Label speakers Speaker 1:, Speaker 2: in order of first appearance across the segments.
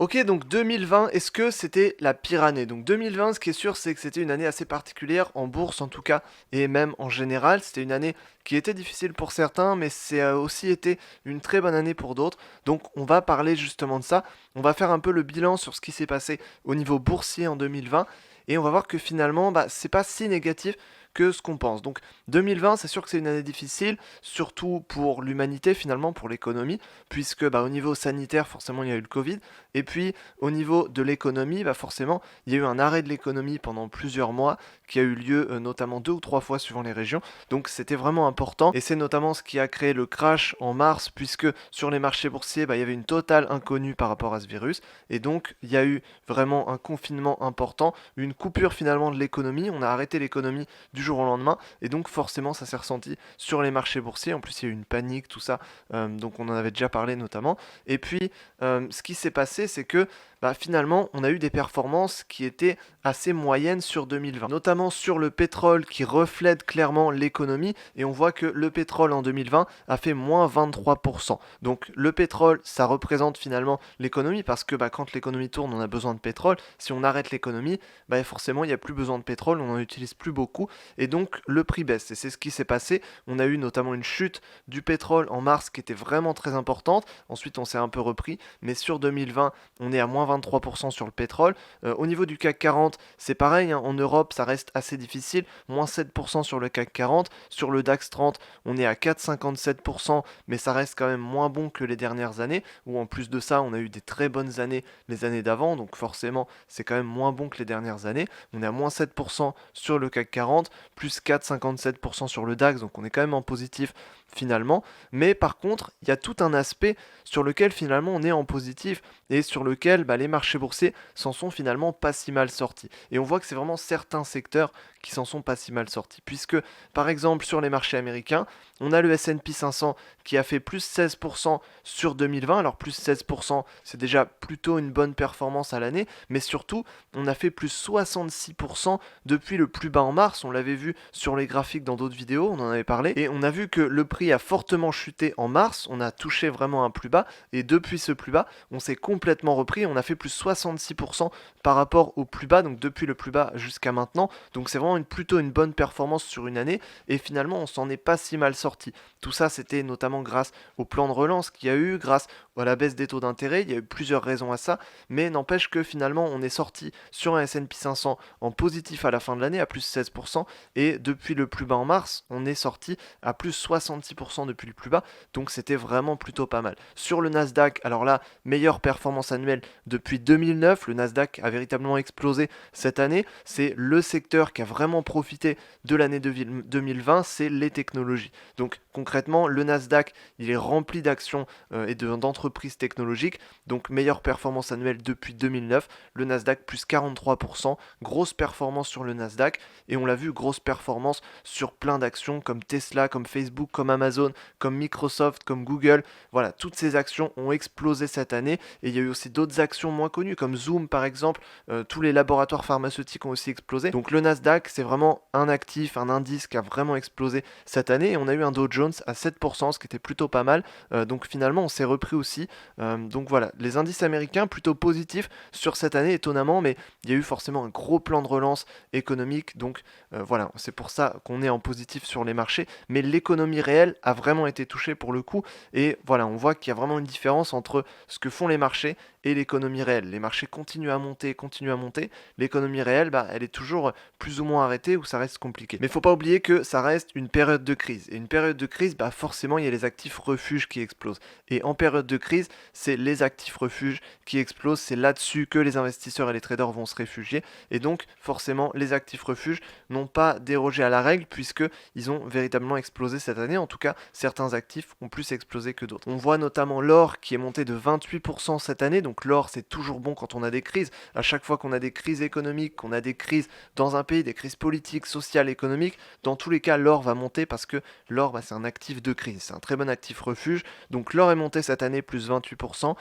Speaker 1: Ok, donc 2020, est-ce que c'était la pire année? Donc 2020, ce qui est sûr, c'est que c'était une année assez particulière, en bourse en tout cas, et même en général. C'était une année qui était difficile pour certains, mais c'est aussi été une très bonne année pour d'autres. Donc on va parler justement de ça. On va faire un peu le bilan sur ce qui s'est passé au niveau boursier en 2020, et on va voir que finalement, c'est pas si négatif que ce qu'on pense. Donc 2020, c'est sûr que c'est une année difficile, surtout pour l'humanité finalement, pour l'économie, puisque au niveau sanitaire, forcément, il y a eu le Covid. Et puis, au niveau de l'économie, forcément, il y a eu un arrêt de l'économie pendant plusieurs mois qui a eu lieu notamment 2 ou 3 fois suivant les régions. Donc, c'était vraiment important. Et c'est notamment ce qui a créé le crash en mars, puisque sur les marchés boursiers, il y avait une totale inconnue par rapport à ce virus. Et donc, il y a eu vraiment un confinement important, une coupure finalement de l'économie. On a arrêté l'économie du jour au lendemain. Et donc, forcément, ça s'est ressenti sur les marchés boursiers. En plus, il y a eu une panique, tout ça. Donc, on en avait déjà parlé notamment. Et puis, ce qui s'est passé, c'est que finalement, on a eu des performances qui étaient assez moyennes sur 2020, notamment sur le pétrole qui reflète clairement l'économie, et on voit que le pétrole en 2020 a fait moins 23%. Donc le pétrole, ça représente finalement l'économie, parce que quand l'économie tourne, on a besoin de pétrole. Si on arrête l'économie, forcément, il n'y a plus besoin de pétrole, on n'en utilise plus beaucoup, et donc le prix baisse. Et c'est ce qui s'est passé. On a eu notamment une chute du pétrole en mars qui était vraiment très importante. Ensuite, on s'est un peu repris, mais sur 2020, on est à moins 23% sur le pétrole. Au niveau du CAC 40, c'est pareil, hein, en Europe, ça reste assez difficile, moins 7% sur le CAC 40. Sur le DAX 30, on est à 4,57%, mais ça reste quand même moins bon que les dernières années, où en plus de ça, on a eu des très bonnes années les années d'avant, donc forcément, c'est quand même moins bon que les dernières années. On est à moins 7% sur le CAC 40, plus 4,57% sur le DAX, donc on est quand même en positif finalement. Mais par contre, il y a tout un aspect sur lequel finalement on est en positif, et sur lequel les marchés boursiers s'en sont finalement pas si mal sortis. Et on voit que c'est vraiment certains secteurs qui s'en sont pas si mal sortis. Puisque, par exemple, sur les marchés américains, on a le S&P 500 qui a fait plus 16% sur 2020. Alors plus 16%, c'est déjà plutôt une bonne performance à l'année, mais surtout, on a fait plus 66% depuis le plus bas en mars. On l'avait vu sur les graphiques dans d'autres vidéos, on en avait parlé, et on a vu que le prix a fortement chuté en mars. On a touché vraiment un plus bas, et depuis ce plus bas, on s'est complètement repris. On a fait plus 66% par rapport au plus bas, donc depuis le plus bas jusqu'à maintenant. Donc c'est vraiment plutôt une bonne performance sur une année, et finalement on s'en est pas si mal sorti. Tout ça, c'était notamment grâce au plan de relance qu'il y a eu, grâce à la baisse des taux d'intérêt. Il y a eu plusieurs raisons à ça, mais n'empêche que finalement on est sorti sur un S&P 500 en positif à la fin de l'année à plus 16%, et depuis le plus bas en mars, on est sorti à plus 66% depuis le plus bas. Donc c'était vraiment plutôt pas mal. Sur le Nasdaq, alors là, meilleure performance annuelle depuis 2009. Le Nasdaq a véritablement explosé cette année. C'est le secteur qui a vraiment profité de l'année 2020, c'est les technologies. Donc concrètement, le Nasdaq, il est rempli d'actions et d'entreprises technologiques. Donc meilleure performance annuelle depuis 2009. Le Nasdaq plus 43%. Grosse performance sur le Nasdaq. Et on l'a vu, grosse performance sur plein d'actions comme Tesla, comme Facebook, comme Amazon, comme Microsoft, comme Google. Voilà, toutes ces actions ont explosé cette année, et il y a eu aussi d'autres actions moins connues comme Zoom par exemple. Tous les laboratoires pharmaceutiques ont aussi explosé. Donc le Nasdaq, c'est vraiment un actif, un indice qui a vraiment explosé cette année, et on a eu un Dow Jones à 7%, ce qui était plutôt pas mal. Donc finalement on s'est repris aussi. Donc voilà, les indices américains plutôt positifs sur cette année étonnamment, mais il y a eu forcément un gros plan de relance économique. Donc voilà, c'est pour ça qu'on est en positif sur les marchés, mais l'économie réelle a vraiment été touchée pour le coup. Et voilà, on voit qu'il y a vraiment une différence entre ce que font les marchés et l'économie réelle. Les marchés continuent à monter, continuent à monter. L'économie réelle, elle est toujours plus ou moins arrêtée, ou ça reste compliqué. Mais il ne faut pas oublier que ça reste une période de crise. Et une période de crise, forcément, il y a les actifs refuges qui explosent. Et en période de crise, c'est les actifs refuges qui explosent. C'est là-dessus que les investisseurs et les traders vont se réfugier. Et donc, forcément, les actifs refuges n'ont pas dérogé à la règle, puisqu'ils ont véritablement explosé cette année. En tout cas, certains actifs ont plus explosé que d'autres. On voit notamment l'or qui est monté de 28% cette année. Donc l'or, c'est toujours bon quand on a des crises. À chaque fois qu'on a des crises économiques, qu'on a des crises dans un pays, des crises politiques, sociales, économiques, dans tous les cas, l'or va monter, parce que l'or, c'est un actif de crise. C'est un très bon actif refuge. Donc l'or est monté cette année plus 28%,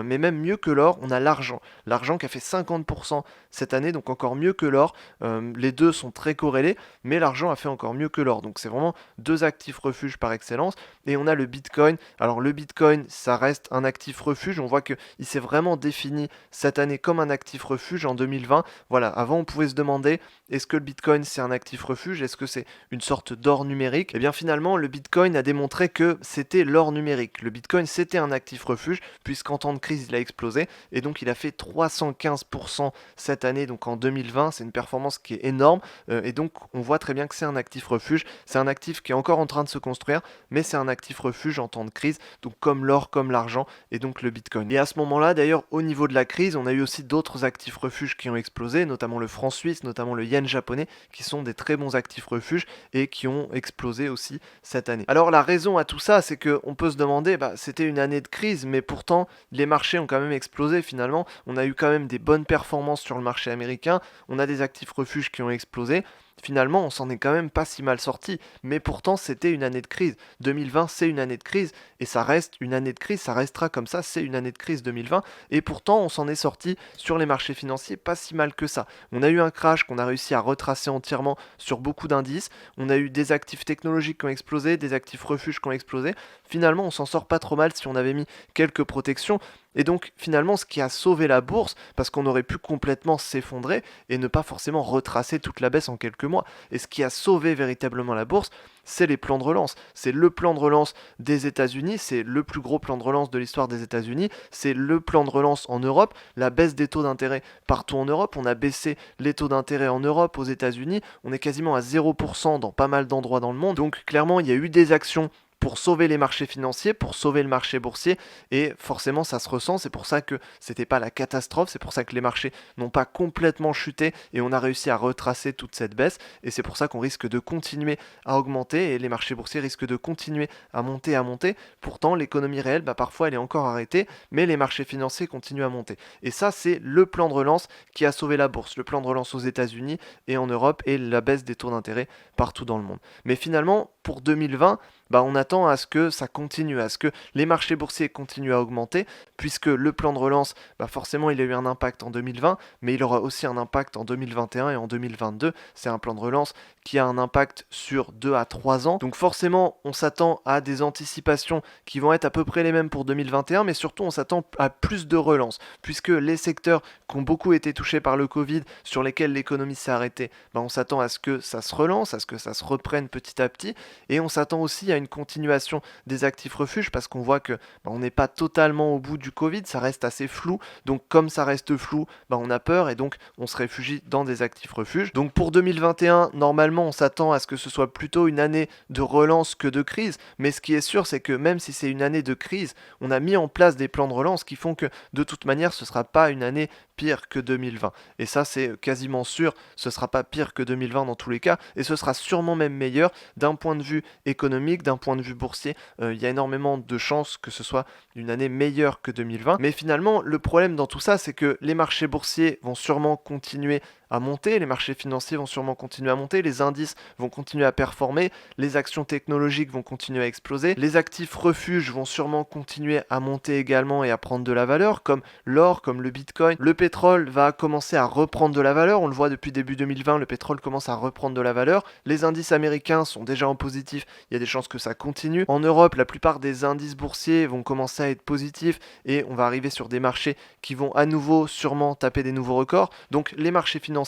Speaker 1: mais même mieux que l'or, on a l'argent. L'argent qui a fait 50% cette année, donc encore mieux que l'or. Les deux sont très corrélés, mais l'argent a fait encore mieux que l'or. Donc c'est vraiment deux actifs refuges par excellence. Et on a le Bitcoin. Alors le Bitcoin, ça reste un actif refuge. On voit qu'il s'est vraiment défini cette année comme un actif refuge en 2020. Voilà, avant on pouvait se demander, est-ce que le Bitcoin c'est un actif refuge? Est-ce que c'est une sorte d'or numérique? Et bien finalement, le Bitcoin a démontré que c'était l'or numérique. Le Bitcoin c'était un actif refuge, puisqu'en temps de crise il a explosé, et donc il a fait 315% cette année, donc en 2020. C'est une performance qui est énorme, et donc on voit très bien que c'est un actif refuge. C'est un actif qui est encore en train de se construire, mais c'est un actif refuge en temps de crise, donc comme l'or, comme l'argent, et donc le Bitcoin. Et à ce moment-là, d'ailleurs, au niveau de la crise, on a eu aussi d'autres actifs refuges qui ont explosé, notamment le franc suisse, notamment le yen japonais, qui sont des très bons actifs refuges et qui ont explosé aussi cette année. Alors la raison à tout ça, c'est qu'on peut se demander, c'était une année de crise, mais pourtant les marchés ont quand même explosé finalement. On a eu quand même des bonnes performances sur le marché américain, on a des actifs refuges qui ont explosé. Finalement, on s'en est quand même pas si mal sorti, mais pourtant c'était une année de crise. 2020, c'est une année de crise, et ça reste une année de crise, ça restera comme ça, c'est une année de crise 2020, et pourtant on s'en est sorti sur les marchés financiers pas si mal que ça. On a eu un crash qu'on a réussi à retracer entièrement sur beaucoup d'indices, on a eu des actifs technologiques qui ont explosé, des actifs refuges qui ont explosé. Finalement, on s'en sort pas trop mal si on avait mis quelques protections. Et donc finalement, ce qui a sauvé la bourse, parce qu'on aurait pu complètement s'effondrer et ne pas forcément retracer toute la baisse en quelques mois, et ce qui a sauvé véritablement la bourse, c'est les plans de relance. C'est le plan de relance des États-Unis, c'est le plus gros plan de relance de l'histoire des États-Unis, c'est le plan de relance en Europe, la baisse des taux d'intérêt partout en Europe. On a baissé les taux d'intérêt en Europe, aux États-Unis, on est quasiment à 0% dans pas mal d'endroits dans le monde. Donc clairement, il y a eu des actions pour sauver les marchés financiers, pour sauver le marché boursier, et forcément ça se ressent. C'est pour ça que c'était pas la catastrophe, c'est pour ça que les marchés n'ont pas complètement chuté et on a réussi à retracer toute cette baisse, et c'est pour ça qu'on risque de continuer à augmenter et les marchés boursiers risquent de continuer à monter, à monter. Pourtant l'économie réelle, parfois elle est encore arrêtée, mais les marchés financiers continuent à monter. Et ça c'est le plan de relance qui a sauvé la bourse, le plan de relance aux États-Unis et en Europe, et la baisse des taux d'intérêt partout dans le monde. Mais finalement pour 2020, on attend à ce que ça continue, à ce que les marchés boursiers continuent à augmenter, puisque le plan de relance, forcément il a eu un impact en 2020, mais il aura aussi un impact en 2021 et en 2022. C'est un plan de relance qui a un impact sur 2 à 3 ans. Donc forcément, on s'attend à des anticipations qui vont être à peu près les mêmes pour 2021, mais surtout on s'attend à plus de relance, puisque les secteurs qui ont beaucoup été touchés par le Covid, sur lesquels l'économie s'est arrêtée, on s'attend à ce que ça se relance, à ce que ça se reprenne petit à petit, et on s'attend aussi à une continuation des actifs refuges, parce qu'on voit que on n'est pas totalement au bout du Covid, ça reste assez flou, donc comme ça reste flou, on a peur, et donc on se réfugie dans des actifs refuges. Donc pour 2021, normalement on s'attend à ce que ce soit plutôt une année de relance que de crise, mais ce qui est sûr, c'est que même si c'est une année de crise, on a mis en place des plans de relance qui font que de toute manière ce sera pas une année pire que 2020, et ça c'est quasiment sûr, ce sera pas pire que 2020 dans tous les cas, et ce sera sûrement même meilleur d'un point de vue économique, d'un point de vue boursier. Il y a énormément de chances que ce soit une année meilleure que 2020, mais finalement le problème dans tout ça, c'est que les marchés boursiers vont sûrement continuer à monter, les marchés financiers vont sûrement continuer à monter, les indices vont continuer à performer, les actions technologiques vont continuer à exploser, les actifs refuges vont sûrement continuer à monter également et à prendre de la valeur, comme l'or, comme le bitcoin. Le pétrole va commencer à reprendre de la valeur, on le voit depuis début 2020, le pétrole commence à reprendre de la valeur, les indices américains sont déjà en positif, il y a des chances que ça continue. En Europe, la plupart des indices boursiers vont commencer à être positifs, et on va arriver sur des marchés qui vont à nouveau sûrement taper des nouveaux records. Donc les marchés financiers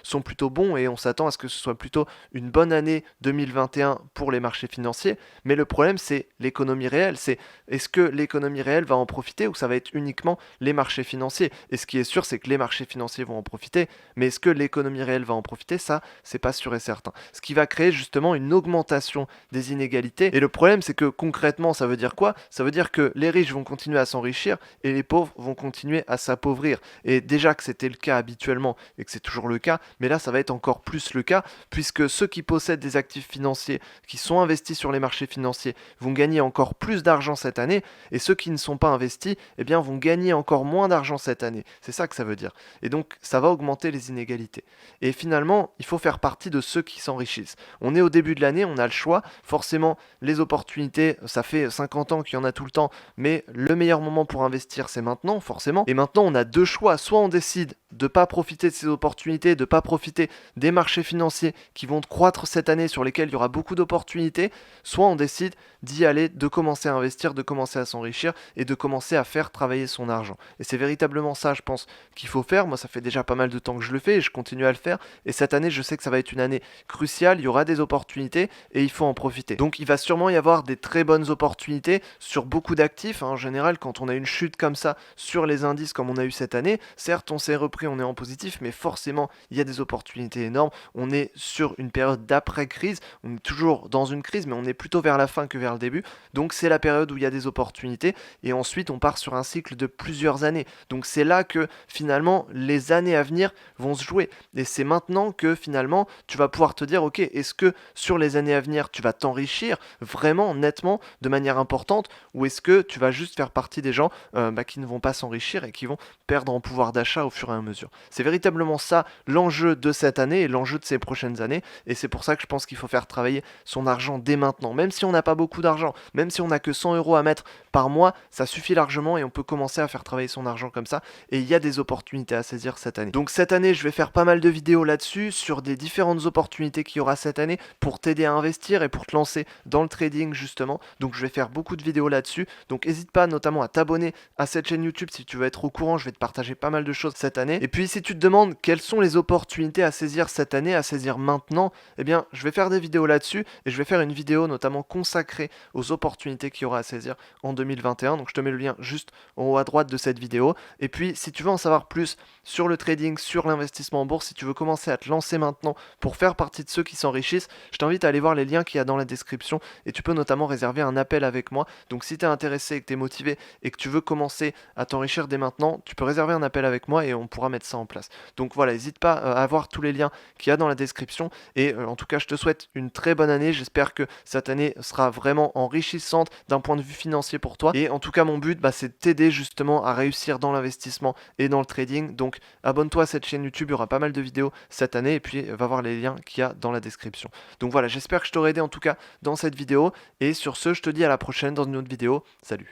Speaker 1: sont plutôt bons, et on s'attend à ce que ce soit plutôt une bonne année 2021 pour les marchés financiers. Mais le problème, c'est l'économie réelle. C'est est-ce que l'économie réelle va en profiter, ou ça va être uniquement les marchés financiers? Et ce qui est sûr, c'est que les marchés financiers vont en profiter, mais est-ce que l'économie réelle va en profiter? Ça, c'est pas sûr et certain. Ce qui va créer justement une augmentation des inégalités. Et le problème, c'est que concrètement, ça veut dire quoi? Ça veut dire que les riches vont continuer à s'enrichir et les pauvres vont continuer à s'appauvrir. Et déjà que c'était le cas habituellement et que c'est toujours toujours le cas, mais là ça va être encore plus le cas, puisque ceux qui possèdent des actifs financiers, qui sont investis sur les marchés financiers, vont gagner encore plus d'argent cette année, et ceux qui ne sont pas investis, eh bien vont gagner encore moins d'argent cette année. C'est ça que ça veut dire. Et donc ça va augmenter les inégalités. Et finalement, il faut faire partie de ceux qui s'enrichissent. On est au début de l'année, on a le choix. Forcément, les opportunités, ça fait 50 ans qu'il y en a tout le temps, mais le meilleur moment pour investir, c'est maintenant, forcément. Et maintenant, on a deux choix. Soit on décide de ne pas profiter de ces opportunités, de ne pas profiter des marchés financiers qui vont croître cette année, sur lesquels il y aura beaucoup d'opportunités, soit on décide d'y aller, de commencer à investir, de commencer à s'enrichir et de commencer à faire travailler son argent. Et c'est véritablement ça, je pense, qu'il faut faire. Moi, ça fait déjà pas mal de temps que je le fais et je continue à le faire. Et cette année, je sais que ça va être une année cruciale, il y aura des opportunités et il faut en profiter. Donc il va sûrement y avoir des très bonnes opportunités sur beaucoup d'actifs. En général, quand on a une chute comme ça sur les indices comme on a eu cette année, certes on s'est repris, on est en positif, mais forcément il y a des opportunités énormes. On est sur une période d'après-crise, on est toujours dans une crise, mais on est plutôt vers la fin que vers le début. Donc c'est la période où il y a des opportunités et ensuite on part sur un cycle de plusieurs années. Donc c'est là que finalement les années à venir vont se jouer. Et c'est maintenant que finalement tu vas pouvoir te dire, ok, est-ce que sur les années à venir tu vas t'enrichir vraiment nettement de manière importante, ou est-ce que tu vas juste faire partie des gens qui ne vont pas s'enrichir et qui vont perdre en pouvoir d'achat au fur et à mesure. C'est véritablement ça l'enjeu de cette année et l'enjeu de ces prochaines années, et c'est pour ça que je pense qu'il faut faire travailler son argent dès maintenant. Même si on n'a pas beaucoup d'argent, même si on n'a que 100 euros à mettre par mois, ça suffit largement et on peut commencer à faire travailler son argent comme ça, et il y a des opportunités à saisir cette année. Donc cette année, je vais faire pas mal de vidéos là-dessus, sur des différentes opportunités qu'il y aura cette année pour t'aider à investir et pour te lancer dans le trading justement. Donc je vais faire beaucoup de vidéos là-dessus. Donc n'hésite pas notamment à t'abonner à cette chaîne YouTube si tu veux être au courant. Je vais te partager pas mal de choses cette année. Et puis si tu te demandes quelles sont les opportunités à saisir cette année, à saisir maintenant, eh bien je vais faire des vidéos là-dessus et je vais faire une vidéo notamment consacrée aux opportunités qu'il y aura à saisir en 2021. Donc je te mets le lien juste en haut à droite de cette vidéo. Et puis si tu veux en savoir plus sur le trading, sur l'investissement en bourse, si tu veux commencer à te lancer maintenant pour faire partie de ceux qui s'enrichissent, je t'invite à aller voir les liens qu'il y a dans la description et tu peux notamment réserver un appel avec moi. Donc si tu es intéressé et que tu es motivé et que tu veux commencer à t'enrichir dès maintenant, tu peux réserver un appel avec moi et on pourra mettre ça en place. Donc voilà, n'hésite pas à voir tous les liens qu'il y a dans la description et en tout cas je te souhaite une très bonne année. J'espère que cette année sera vraiment enrichissante d'un point de vue financier pour toi et en tout cas mon but c'est de t'aider justement à réussir dans l'investissement et dans le trading. Donc abonne-toi à cette chaîne YouTube, il y aura pas mal de vidéos cette année et puis va voir les liens qu'il y a dans la description. Donc voilà, j'espère que je t'aurai aidé en tout cas dans cette vidéo et sur ce, je te dis à la prochaine dans une autre vidéo. Salut!